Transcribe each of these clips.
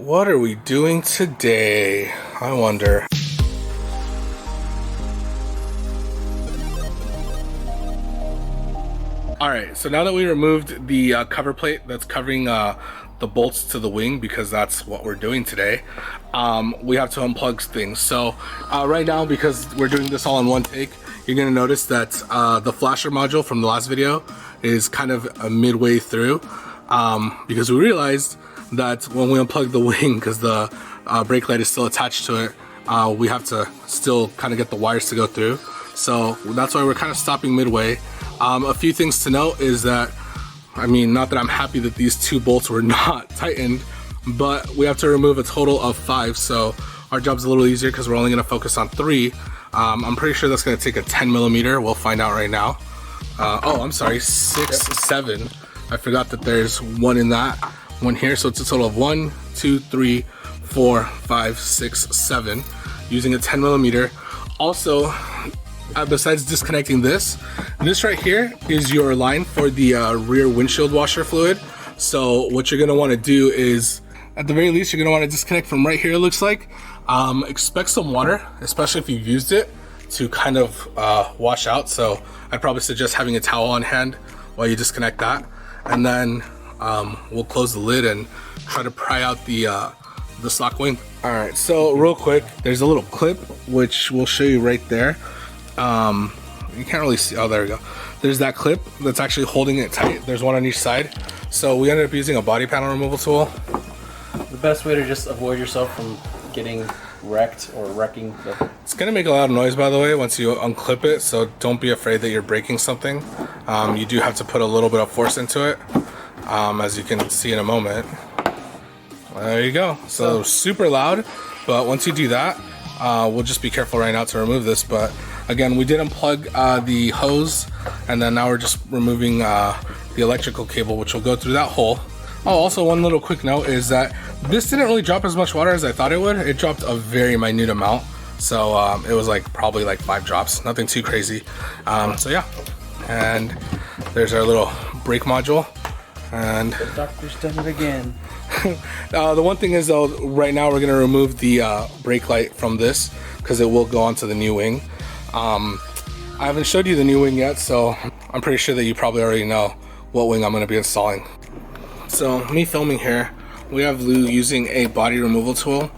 What are we doing today? I wonder. Alright, so now that we removed the cover plate that's covering the bolts to the wing, because that's what we're doing today, we have to unplug things. So right now, because we're doing this all in one take, you're going to notice that the flasher module from the last video is kind of midway through, because we realized that when we unplug the wing, because the brake light is still attached to it, we have to still kind of get the wires to go through. So that's why we're kind of stopping midway. A few things to note is that, I mean, not that I'm happy that these two bolts were not tightened, but we have to remove a total of 5, so our job's a little easier because we're only going to focus on 3. I'm pretty sure that's going to take a 10mm. We'll find out right now. Oh, I'm sorry, 6, 7. I forgot that there's one in that one here, so it's a total of 1, 2, 3, 4, 5, 6, 7 using a 10mm. Also, besides disconnecting this right here is your line for the rear windshield washer fluid. So what you're going to want to do is, at the very least, you're going to want to disconnect from right here, it looks like. Expect some water, especially if you've used it, to kind of wash out. So I'd probably suggest having a towel on hand while you disconnect that. And then we'll close the lid and try to pry out the stock wing. All right, so real quick, there's a little clip, which we'll show you right there. You can't really see. Oh, there we go. There's that clip that's actually holding it tight. There's one on each side. So we ended up using a body panel removal tool. The best way to just avoid yourself from getting wrecked or wrecking the... It's gonna make a lot of noise, by the way, once you unclip it, so don't be afraid that you're breaking something. You do have to put a little bit of force into it, as you can see in a moment. There you go. So super loud, but once you do that, we'll just be careful right now to remove this. But again, we did unplug the hose, and then now we're just removing the electrical cable, which will go through that hole. Oh, also one little quick note is that this didn't really drop as much water as I thought it would. It dropped a very minute amount. So it was like probably like 5 drops, nothing too crazy. So yeah, and there's our little brake module. And the doctor's done it again. The one thing is though, right now we're gonna remove the brake light from this because it will go onto the new wing. I haven't showed you the new wing yet, so I'm pretty sure that you probably already know what wing I'm gonna be installing. So me filming here, we have Lou using a body removal tool.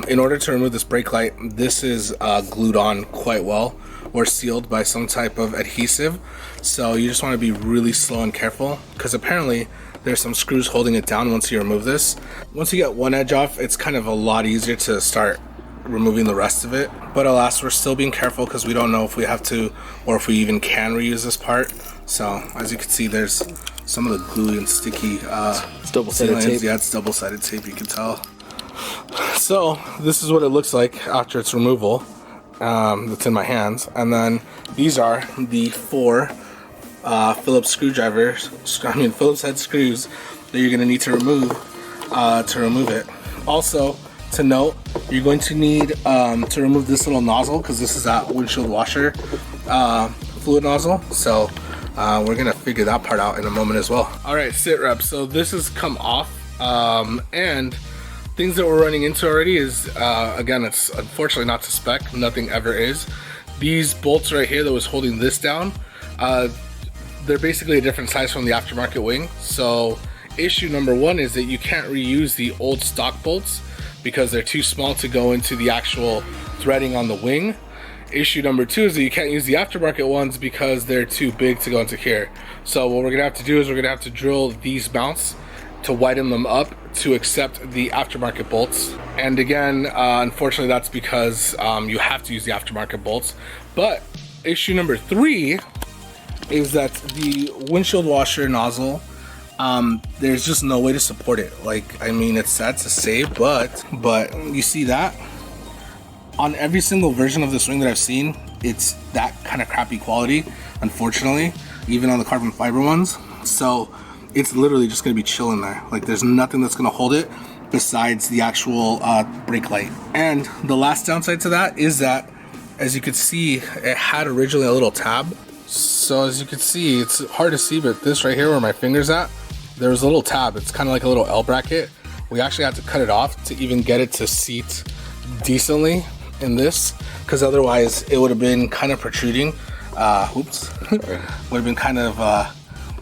In order to remove this brake light, this is glued on quite well or sealed by some type of adhesive. So you just want to be really slow and careful because apparently there's some screws holding it down once you remove this. Once you get one edge off, it's kind of a lot easier to start removing the rest of it. But alas, we're still being careful because we don't know if we have to or if we even can reuse this part. So as you can see, there's some of the gluey and sticky it's double-sided tape. Yeah, it's double-sided tape, you can tell. So this is what it looks like after its removal. That's in my hands. And then these are the 4 Phillips Phillips head screws that you're going to need to remove it. Also, to note, you're going to need to remove this little nozzle because this is that windshield washer fluid nozzle. So we're going to figure that part out in a moment as well. All right, sit rep. So this has come off, and things that we're running into already is, again, it's unfortunately not to spec, nothing ever is. These bolts right here that was holding this down, they're basically a different size from the aftermarket wing. So issue number 1 is that you can't reuse the old stock bolts because they're too small to go into the actual threading on the wing. Issue number 2 is that you can't use the aftermarket ones because they're too big to go into here. So what we're gonna have to do is we're gonna have to drill these mounts to widen them up to accept the aftermarket bolts. And again, unfortunately that's because you have to use the aftermarket bolts. But issue number 3 is that the windshield washer nozzle, there's just no way to support it. Like, I mean, it's sad to say, but you see that? On every single version of this wing that I've seen, it's that kind of crappy quality, unfortunately, even on the carbon fiber ones. So it's literally just gonna be chilling there. Like, there's nothing that's gonna hold it besides the actual brake light. And the last downside to that is that, as you could see, it had originally a little tab. So as you can see, it's hard to see, but this right here where my finger's at, there was a little tab. It's kind of like a little L bracket, we actually had to cut it off to even get it to seat decently in this, because otherwise it would have been kind of protruding. Oops. Would have been kind of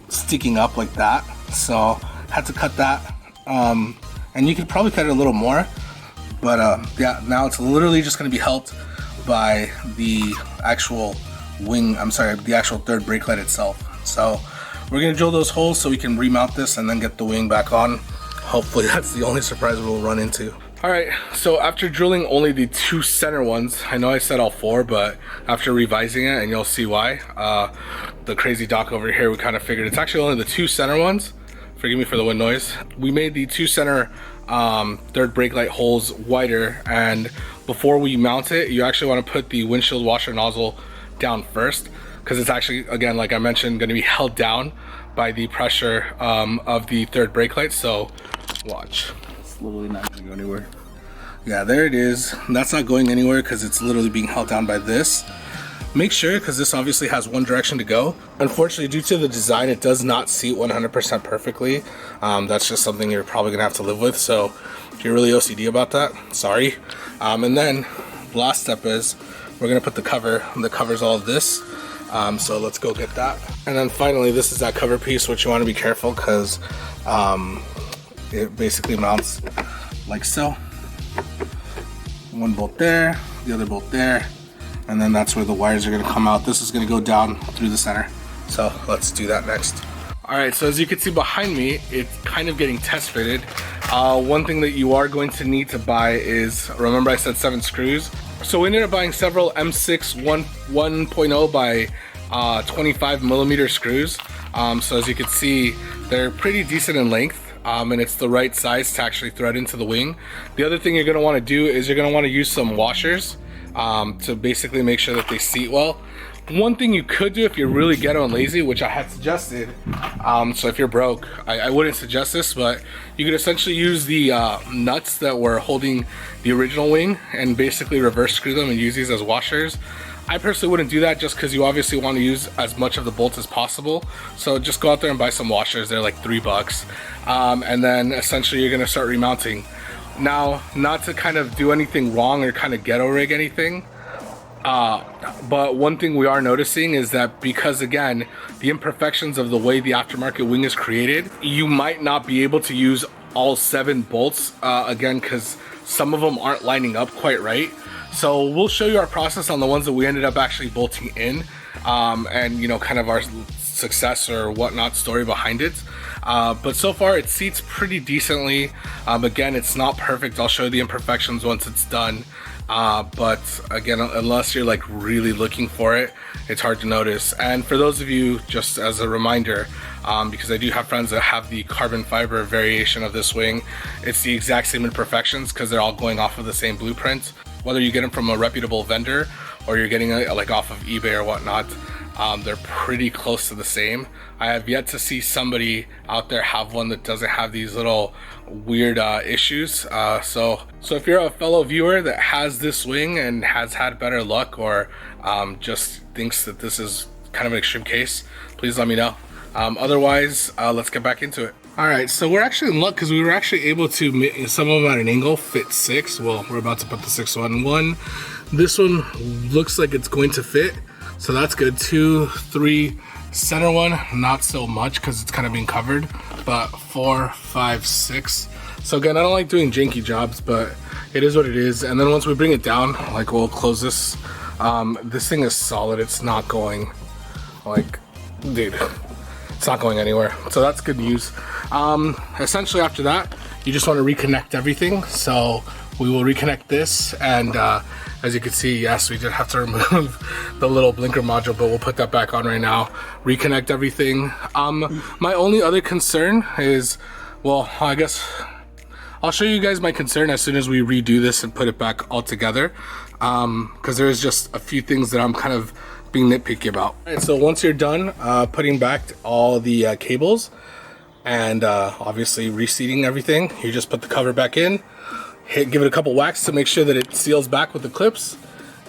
sticking up like that. So had to cut that. And you could probably cut it a little more, but yeah, now it's literally just going to be helped by the actual wing, the actual third brake light itself. So we're going to drill those holes so we can remount this and then get the wing back on. Hopefully that's the only surprise we'll run into. Alright, so after drilling only the 2 center ones, I know I said all 4, but after revising it, and you'll see why, the crazy doc over here, we kind of figured it's actually only the 2 center ones. Forgive me for the wind noise. We made the 2 center third brake light holes wider, and before we mount it, you actually want to put the windshield washer nozzle down first, because it's actually, again, like I mentioned, going to be held down by the pressure of the third brake light. So watch. It's literally not going to go anywhere. Yeah, there it is. That's not going anywhere because it's literally being held down by this. Make sure, because this obviously has one direction to go. Unfortunately, due to the design, it does not seat 100% perfectly. That's just something you're probably gonna have to live with. So if you're really OCD about that, sorry. And then the last step is we're gonna put the cover that covers all of this. So let's go get that. And then finally, this is that cover piece, which you want to be careful because it basically mounts like so. One bolt there, the other bolt there, and then that's where the wires are going to come out. This is going to go down through the center. So let's do that next. Alright, so as you can see behind me, it's kind of getting test fitted. One thing that you are going to need to buy is, remember I said 7 screws? So we ended up buying several M6 1.0 by 25 millimeter screws. So as you can see, they're pretty decent in length. And it's the right size to actually thread into the wing. The other thing you're going to want to do is you're going to want to use some washers to basically make sure that they seat well. One thing you could do if you're really ghetto and lazy, which I had suggested, so if you're broke, I wouldn't suggest this, but you could essentially use the nuts that were holding the original wing and basically reverse screw them and use these as washers. I personally wouldn't do that just because you obviously want to use as much of the bolts as possible. So just go out there and buy some washers. They're like $3. And then essentially you're going to start remounting. Now, not to kind of do anything wrong or kind of ghetto rig anything, but one thing we are noticing is that because, again, the imperfections of the way the aftermarket wing is created, you might not be able to use all 7 bolts, again, because some of them aren't lining up quite right. So we'll show you our process on the ones that we ended up actually bolting in, and you know, kind of our success or whatnot story behind it. But so far it seats pretty decently. Again, it's not perfect. I'll show you the imperfections once it's done. But again, unless you're like really looking for it, it's hard to notice. And for those of you, just as a reminder, because I do have friends that have the carbon fiber variation of this wing, it's the exact same imperfections because they're all going off of the same blueprint. Whether you get them from a reputable vendor or you're getting it like off of eBay or whatnot, they're pretty close to the same. I have yet to see somebody out there have one that doesn't have these little weird issues. So if you're a fellow viewer that has this wing and has had better luck, or just thinks that this is kind of an extreme case, please let me know. Otherwise, let's get back into it. Alright, so we're actually in luck because we were actually able to make some of them at an angle fit 6. Well, we're about to put the 6th one. This one looks like it's going to fit, so that's good. 2, 3, center one, not so much because it's kind of being covered, but 4, 5, 6. So again, I don't like doing janky jobs, but it is what it is. And then once we bring it down, like we'll close this. This thing is solid. It's not going, like, dude, it's not going anywhere. So that's good news. Essentially after that, you just want to reconnect everything. So we will reconnect this, and as you can see, yes, we did have to remove the little blinker module, but we'll put that back on right now. Reconnect everything. My only other concern is, well, I guess I'll show you guys my concern as soon as we redo this and put it back all together, because there's just a few things that I'm kind of being nitpicky about. All right, so once you're done putting back all the cables and obviously reseating everything, you just put the cover back in, give it a couple whacks to make sure that it seals back with the clips,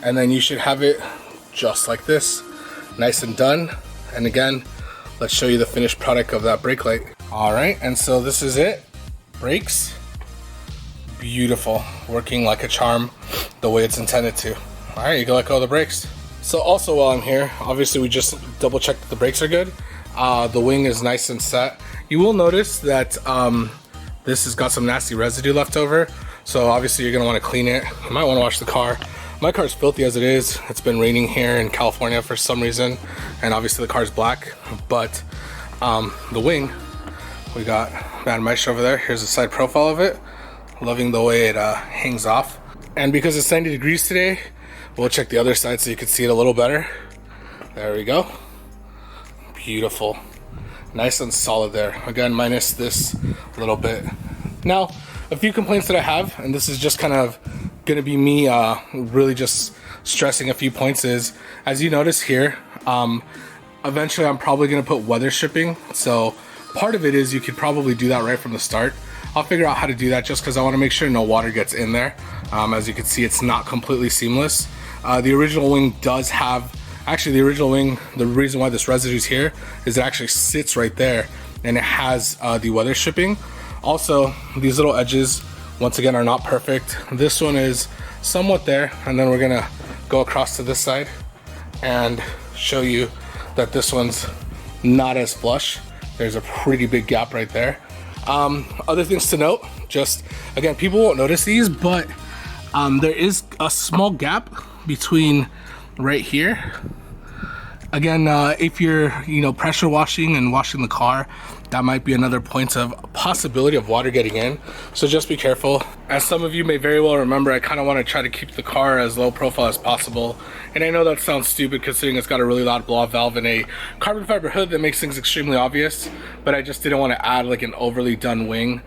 and then you should have it just like this, nice and done. And again, let's show you the finished product of that brake light. All right, and so this is it. Brakes, beautiful, working like a charm the way it's intended to. All right, you can let go of the brakes. So also while I'm here, obviously we just double checked that the brakes are good. The wing is nice and set. You will notice that this has got some nasty residue left over. So obviously you're gonna wanna clean it. You might wanna wash the car. My car's filthy as it is. It's been raining here in California for some reason. And obviously the car's black, but the wing, we got Bad Maestro over there. Here's the side profile of it. Loving the way it hangs off. And because it's 90 degrees today, we'll check the other side so you can see it a little better. There we go. Beautiful. Nice and solid there. Again, minus this little bit. Now, a few complaints that I have, and this is just kind of gonna be me really just stressing a few points is, as you notice here, eventually I'm probably gonna put weather stripping. So part of it is you could probably do that right from the start. I'll figure out how to do that just because I want to make sure no water gets in there. As you can see, it's not completely seamless. The original wing does have, actually the original wing, the reason why this residue is here is it actually sits right there and it has the weather stripping. Also, these little edges, once again, are not perfect. This one is somewhat there, and then we're gonna go across to this side and show you that this one's not as flush. There's a pretty big gap right there. Other things to note, just again, people won't notice these, but there is a small gap between right here. Again, if you're, pressure washing and washing the car, that might be another point of possibility of water getting in. So just be careful. As some of you may very well remember, I kind of want to try to keep the car as low profile as possible. And I know that sounds stupid considering it's got a really loud blow-off valve and a carbon fiber hood that makes things extremely obvious, but I just didn't want to add like an overly done wing.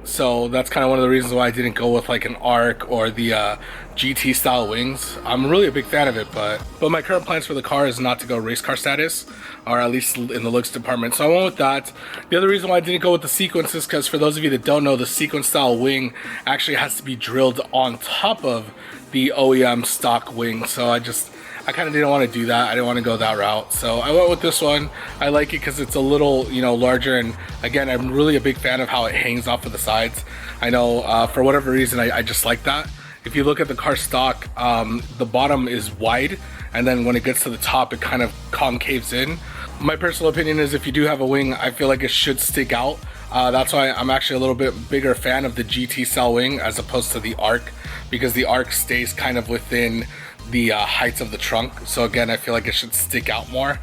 So that's kind of one of the reasons why I didn't go with like an ARC or the GT style wings. I'm really a big fan of it, but my current plans for the car is not to go race car status, or at least in the looks department. So I went with that. The other reason why I didn't go with the sequence is because for those of you that don't know, the sequence style wing actually has to be drilled on top of the OEM stock wing. So I kind of didn't want to do that. I didn't want to go that route. So I went with this one. I like it because it's a little, larger. And again, I'm really a big fan of how it hangs off of the sides. I know for whatever reason, I just like that. If you look at the car stock, the bottom is wide. And then when it gets to the top, it kind of concaves in. My personal opinion is if you do have a wing, I feel like it should stick out. That's why I'm actually a little bit bigger fan of the GT style wing as opposed to the ARC, because the ARC stays kind of within the heights of the trunk. So again, I feel like it should stick out more.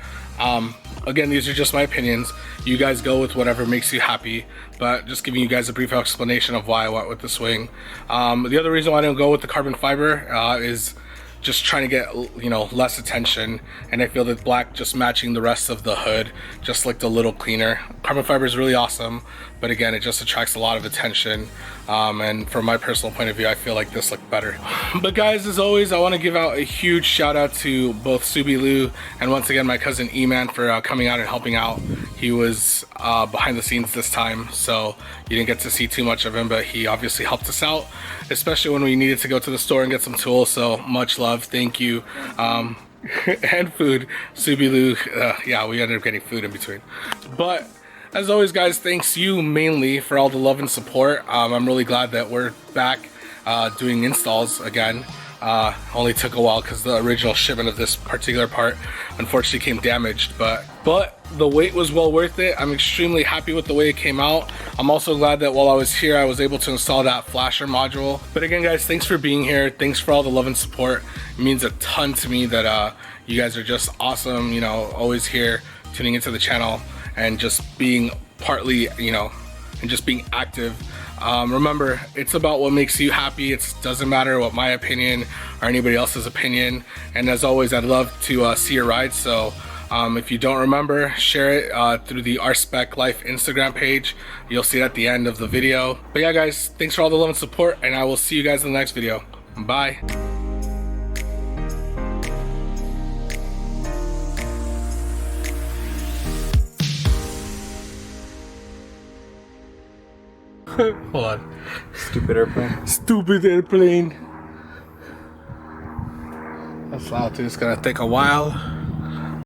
Again, these are just my opinions. You guys go with whatever makes you happy, but just giving you guys a brief explanation of why I went with this wing. The other reason why I didn't go with the carbon fiber is just trying to get less attention, and I feel that black just matching the rest of the hood just looked a little cleaner. Carbon fiber is really awesome, but again, it just attracts a lot of attention, and from my personal point of view, I feel like this looked better. But guys, as always, I want to give out a huge shout out to both Subi Lou and once again my cousin E-Man for coming out and helping out. He was behind the scenes this time, so you didn't get to see too much of him, but he obviously helped us out, especially when we needed to go to the store and get some tools. So much love, thank you. And food, Subi Lou, yeah, we ended up getting food in between. But as always, guys, thanks you mainly for all the love and support. I'm really glad that we're back doing installs again. Only took a while because the original shipment of this particular part unfortunately came damaged, but the wait was well worth it. I'm extremely happy with the way it came out. I'm also glad that while I was here, I was able to install that flasher module. But again, guys, thanks for being here. Thanks for all the love and support. It means a ton to me that you guys are just awesome, always here tuning into the channel and just being partly, and just being active. Remember, it's about what makes you happy. It doesn't matter what my opinion or anybody else's opinion. And as always, I'd love to see your ride. So if you don't remember, share it through the RSpec Life Instagram page. You'll see it at the end of the video. But yeah, guys, thanks for all the love and support, and I will see you guys in the next video. Bye. Hold on. Stupid airplane. Stupid airplane. That's loud too. It's gonna take a while.